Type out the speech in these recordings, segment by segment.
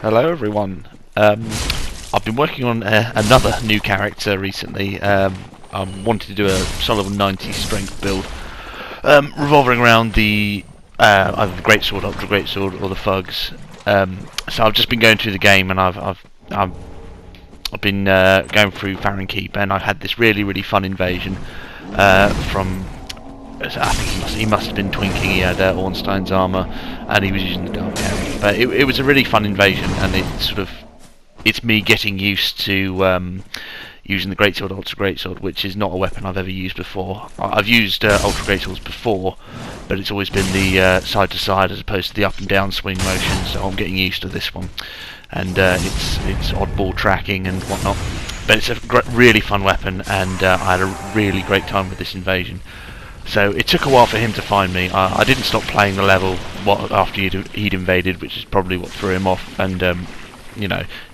Hello everyone. I've been working on another new character recently. I wanted to do a solid 90 strength build, revolving around the either the greatsword, ultra greatsword, or the thugs. So I've just been going through the game, and I've been going through Farron Keep, and I've had this really fun invasion from. I think he must have been twinking. He had Ornstein's armour, and he was using the dark hand. But it was a really fun invasion, and it's me getting used to using the greatsword, ultra greatsword, which is not a weapon I've ever used before. I've used ultra greatswords before, but it's always been the side to side as opposed to the up and down swing motion. So I'm getting used to this one, and it's oddball tracking and whatnot. But it's a really fun weapon, and I had a really great time with this invasion. So it took a while for him to find me. I didn't stop playing the level after he'd invaded, which is probably what threw him off. And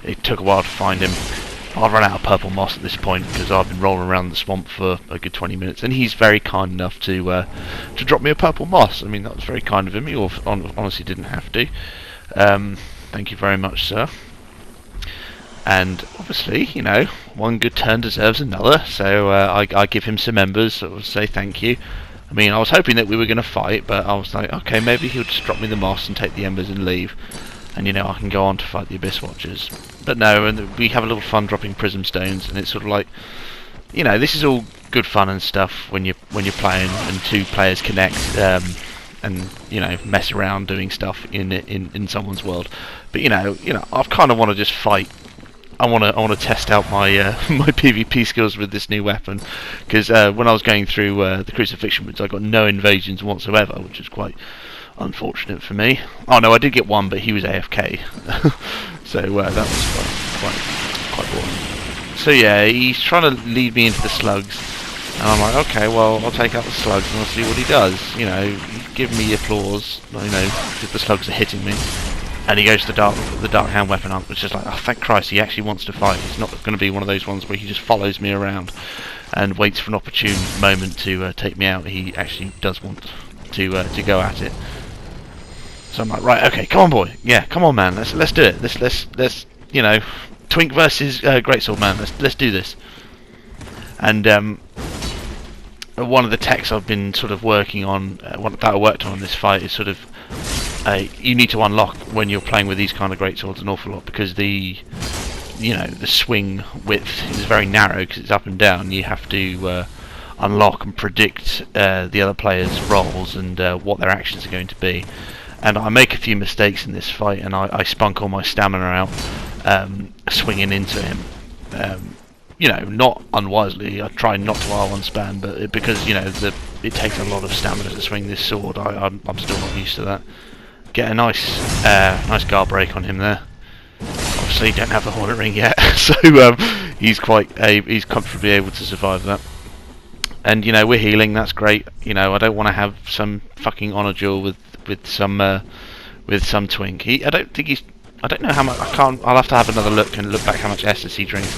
it took a while to find him. I've run out of purple moss at this point because I've been rolling around the swamp for a good 20 minutes, and he's very kind enough to drop me a purple moss. I mean, that was very kind of him. He honestly didn't have to. Thank you very much, sir. And obviously, one good turn deserves another, so I give him some embers, so I'll say thank you. I mean, I was hoping that we were going to fight, but I was like, okay, maybe he'll just drop me the moss and take the embers and leave, and I can go on to fight the Abyss Watchers. But no, and we have a little fun dropping prism stones, and it's sort of like, this is all good fun and stuff when you're playing and two players connect, and mess around doing stuff in someone's world. But I kind of want to just fight. I want to test out my my PvP skills with this new weapon, because when I was going through the Crucifixion Woods, I got no invasions whatsoever, which is quite unfortunate for me. Oh no, I did get one, but he was AFK, so that was quite boring. So yeah, he's trying to lead me into the slugs, and I'm like, okay, well, I'll take out the slugs and I'll see what he does. Give me applause, if the slugs are hitting me. And he goes to the dark hand weapon up, which is like, oh, thank Christ, he actually wants to fight. He's not going to be one of those ones where he just follows me around and waits for an opportune moment to take me out. He actually does want to go at it. So I'm like, right, okay, come on, boy, yeah, come on, man, let's do it. Let's Twink versus Greatsword man. Let's do this. And one of the techs I've been sort of working on, that I worked on in this fight, is sort of. You need to unlock when you're playing with these kind of greatswords an awful lot, because the swing width is very narrow because it's up and down. You have to unlock and predict the other player's rolls and what their actions are going to be. And I make a few mistakes in this fight, and I spunk all my stamina out swinging into him. Not unwisely. I try not to R1 spam, but because it takes a lot of stamina to swing this sword, I'm still not used to that. Get a nice guard break on him there. Obviously, don't have the Hornet Ring yet, so he's comfortably able to survive that. And we're healing. That's great. I don't want to have some fucking honor duel with some twink. I don't know how much. I'll have to have another look and look back how much Estus he drinks.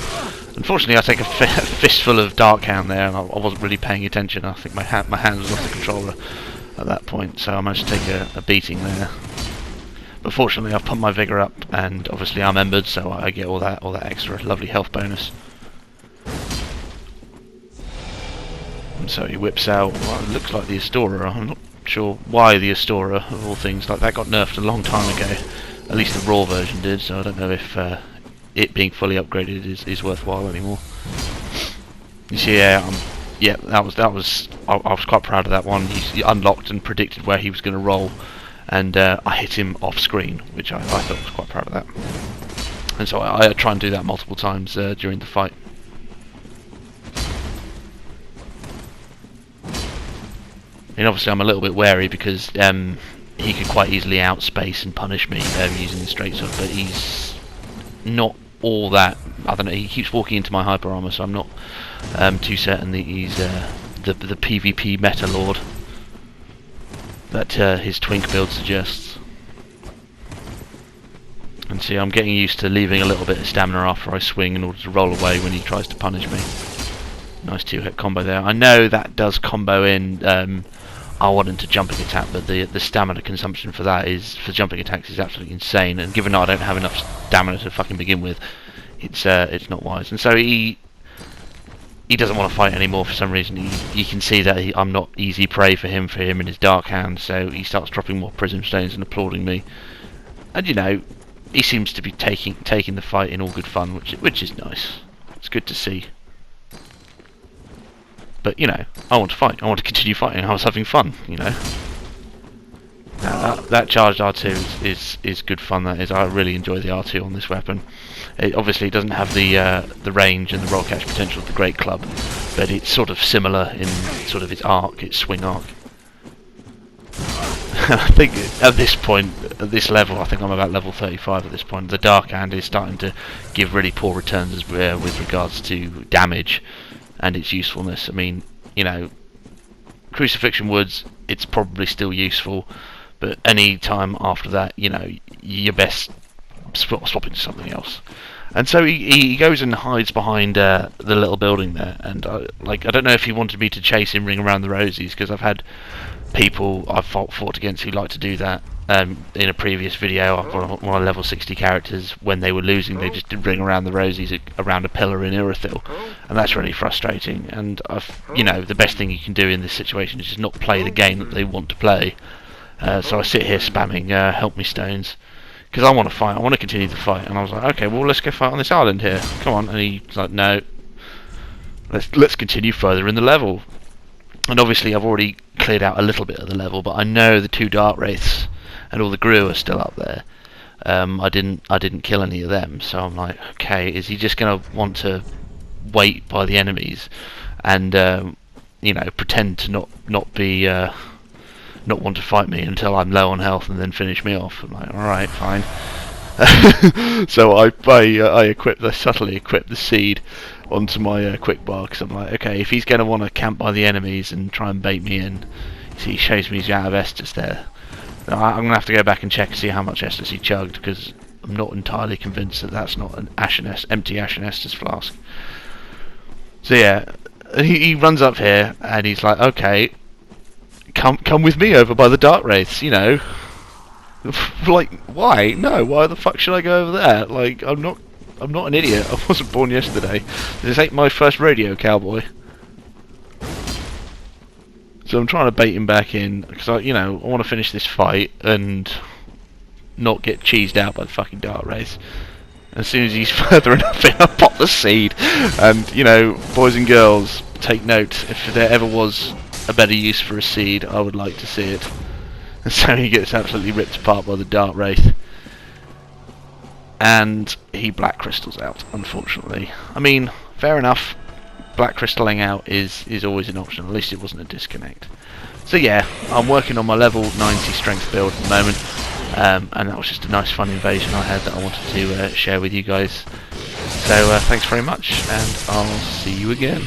Unfortunately, I take a fistful of Dark Hound there, and I wasn't really paying attention. I think my hand was off the controller at that point, so I managed to take a beating there. But fortunately, I've pumped my vigor up, and obviously I'm embered, so I get all that extra lovely health bonus. And so he whips out. Well, it looks like the Astoria. I'm not sure why the Astoria, of all things. Like, that got nerfed a long time ago. At least the raw version did. So I don't know if it being fully upgraded is worthwhile anymore. You see, yeah, that was. I was quite proud of that one. He unlocked and predicted where he was going to roll, and I hit him off screen, which I thought was quite proud of that. And so I try and do that multiple times during the fight. I mean, obviously I'm a little bit wary because he could quite easily outspace and punish me using the straight sword, but he's not all that. I don't know. He keeps walking into my hyper armor, so I'm not too certain that he's the PvP meta lord that his twink build suggests. And see, I'm getting used to leaving a little bit of stamina after I swing in order to roll away when he tries to punish me. Nice 2-hit combo there. I know that does combo in R1 into jumping attack, but the stamina consumption for that is, for jumping attacks, is absolutely insane. And given that I don't have enough stamina to fucking begin with, it's not wise. And so he doesn't want to fight anymore for some reason. You can see that I'm not easy prey for him and his dark hand. So he starts dropping more prism stones and applauding me. And you know, he seems to be taking the fight in all good fun, which is nice. It's good to see. But you know, I want to fight. I want to continue fighting. I was having fun, you know. That charged R2 is good fun. That is, I really enjoy the R2 on this weapon. Obviously, it doesn't have the range and the roll catch potential of the Great Club, but it's sort of similar in sort of its arc, its swing arc. I think at this point, at this level, I think I'm about level 35 at this point. The Dark Hand is starting to give really poor returns with regards to damage and its usefulness. I mean, you know, Crucifixion Woods, it's probably still useful, but any time after that, you know, you're best swap into something else. And so he goes and hides behind the little building there, and I don't know if he wanted me to chase him, ring around the rosies, because I've had people I've fought against who like to do that. In a previous video, I've got one of level 60 characters, when they were losing, they just did ring around the rosies around a pillar in Irithyll, and that's really frustrating. And you know, the best thing you can do in this situation is just not play the game that they want to play. So I sit here spamming help me stones, because I want to fight, I want to continue the fight. And I was like, okay, well, let's go fight on this island here, come on. And he's like, no, let's continue further in the level. And obviously I've already cleared out a little bit of the level, but I know the 2 Dark Wraiths and all the Gru are still up there. I didn't kill any of them, so I'm like, okay, is he just going to want to wait by the enemies and you know, pretend to not want to fight me until I'm low on health and then finish me off? I'm like, all right, fine. So I subtly equip the seed onto my quick bar, because I'm like, okay, if he's going to want to camp by the enemies and try and bait me in, see, he shows me he's out of Estus there. I'm going to have to go back and check and see how much Estus he chugged, because I'm not entirely convinced that that's not an empty Ashen Estus flask. So yeah, he runs up here and he's like, okay, come with me over by the Dark Wraiths, you know. Like, why? No, why the fuck should I go over there? Like, I'm not an idiot. I wasn't born yesterday. This ain't my first rodeo, cowboy. So I'm trying to bait him back in, because I want to finish this fight and not get cheesed out by the fucking Dark Wraiths. As soon as he's further enough in, I pop the seed. And, you know, boys and girls, take note. If there ever was a better use for a seed, I would like to see it. And so he gets absolutely ripped apart by the Dark Wraith. And he black crystals out, unfortunately. I mean, fair enough. Black crystalling out is always an option. At least it wasn't a disconnect. So yeah, I'm working on my level 90 strength build at the moment. And that was just a nice fun invasion I had that I wanted to share with you guys. So thanks very much, and I'll see you again.